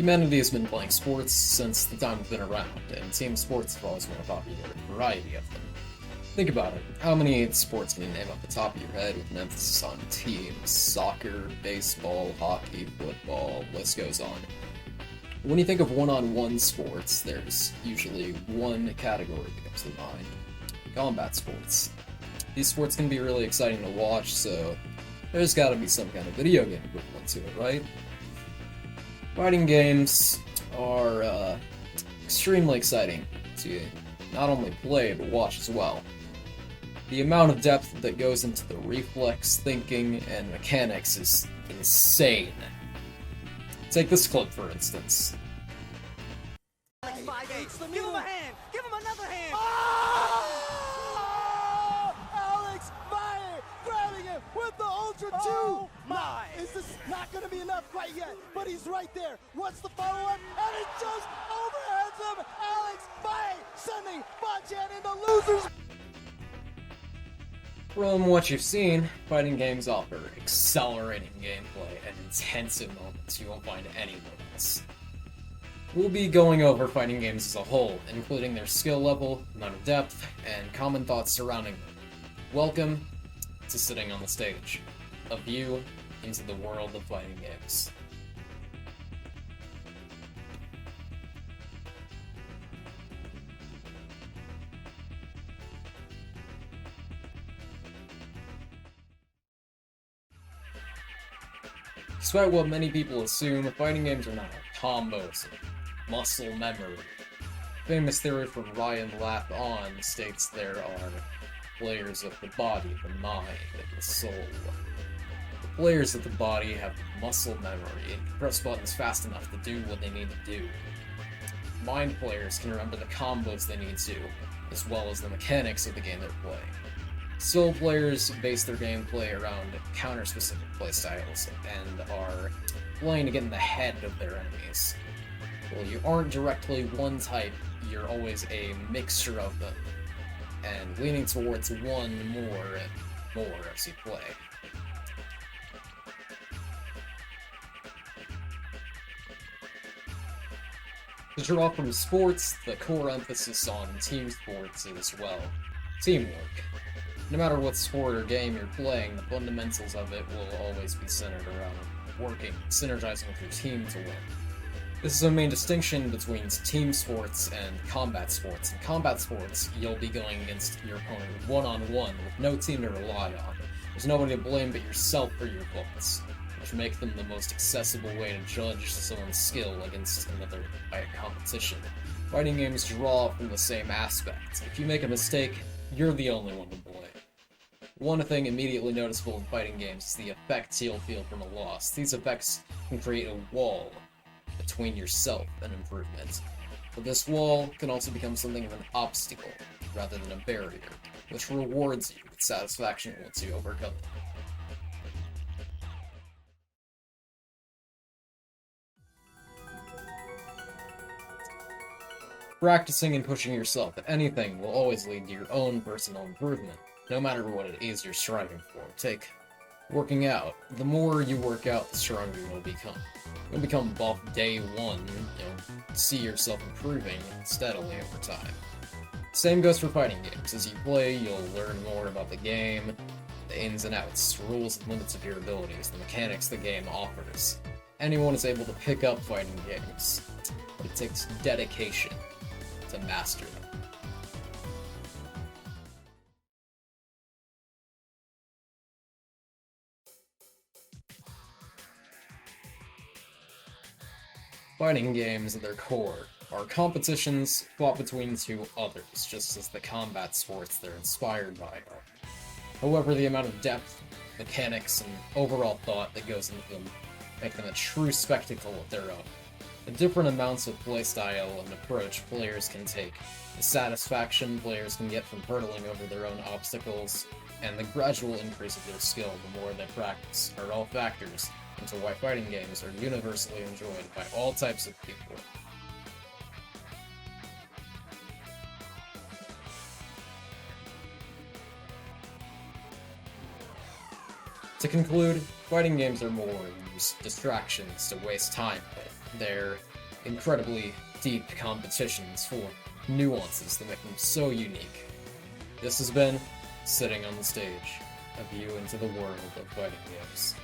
Humanity has been playing sports since the time we've been around, and team sports have always been a popular variety of them. Think about it. How many sports can you name off the top of your head with an emphasis on teams? Soccer, baseball, hockey, football, list goes on. When you think of one-on-one sports, there's usually one category that comes to mind. Combat sports. These sports can be really exciting to watch, so there's gotta be some kind of video game equivalent to it, right? Fighting games are extremely exciting to not only play, but watch as well. The amount of depth that goes into the reflex, thinking, and mechanics is insane. Take this clip, for instance. Give him a hand! Give him another hand! Oh! Alex Meyer grabbing him with the Ultra 2! Oh my! Is this not going to be enough quite yet? But he's right there. What's the follow-up? And he just overheads him! Alex Meyer sending Bachan into losers! From what you've seen, fighting games offer accelerating gameplay and intensive moments you won't find anywhere else. We'll be going over fighting games as a whole, including their skill level, amount of depth, and common thoughts surrounding them. Welcome to Sitting on the Stage, a view into the world of fighting games. Despite what many people assume, fighting games are not combos, muscle memory. Famous theory from Ryan Lapp on states there are players of the body, the mind, and the soul. The players of the body have muscle memory and press buttons fast enough to do what they need to do. Mind players can remember the combos they need to, as well as the mechanics of the game they're playing. Soul players base their gameplay around counter-specific playstyles and are playing to get in the head of their enemies. Well, you aren't directly one type, you're always a mixture of them, and leaning towards one more and more as you play. To draw from sports, the core emphasis on team sports is, well, teamwork. No matter what sport or game you're playing, the fundamentals of it will always be centered around working, synergizing with your team to win. This is a main distinction between team sports and combat sports. In combat sports, you'll be going against your opponent one-on-one with no team to rely on. There's nobody to blame but yourself for your bullets, which make them the most accessible way to judge someone's skill against another by a competition. Fighting games draw from the same aspect. If you make a mistake, you're the only one to blame. One thing immediately noticeable in fighting games is the effects you'll feel from a loss. These effects can create a wall between yourself and improvement. But this wall can also become something of an obstacle, rather than a barrier, which rewards you with satisfaction once you overcome it. Practicing and pushing yourself at anything will always lead to your own personal improvement, no matter what it is you're striving for. Take working out. The more you work out, the stronger you'll become. You'll become buff day one, see yourself improving steadily over time. Same goes for fighting games. As you play, you'll learn more about the game, the ins and outs, rules and limits of your abilities, the mechanics the game offers. Anyone is able to pick up fighting games, but it takes dedication to master them. Fighting games at their core are competitions fought between two others, just as the combat sports they're inspired by are. However, the amount of depth, mechanics, and overall thought that goes into them make them a true spectacle of their own. The different amounts of playstyle and approach players can take, the satisfaction players can get from hurdling over their own obstacles, and the gradual increase of their skill the more they practice are all factors into why fighting games are universally enjoyed by all types of people. To conclude, fighting games are more than just distractions to waste time with. They're incredibly deep competitions full of nuances that make them so unique. This has been Sitting on the Stage, a view into the world of fighting games.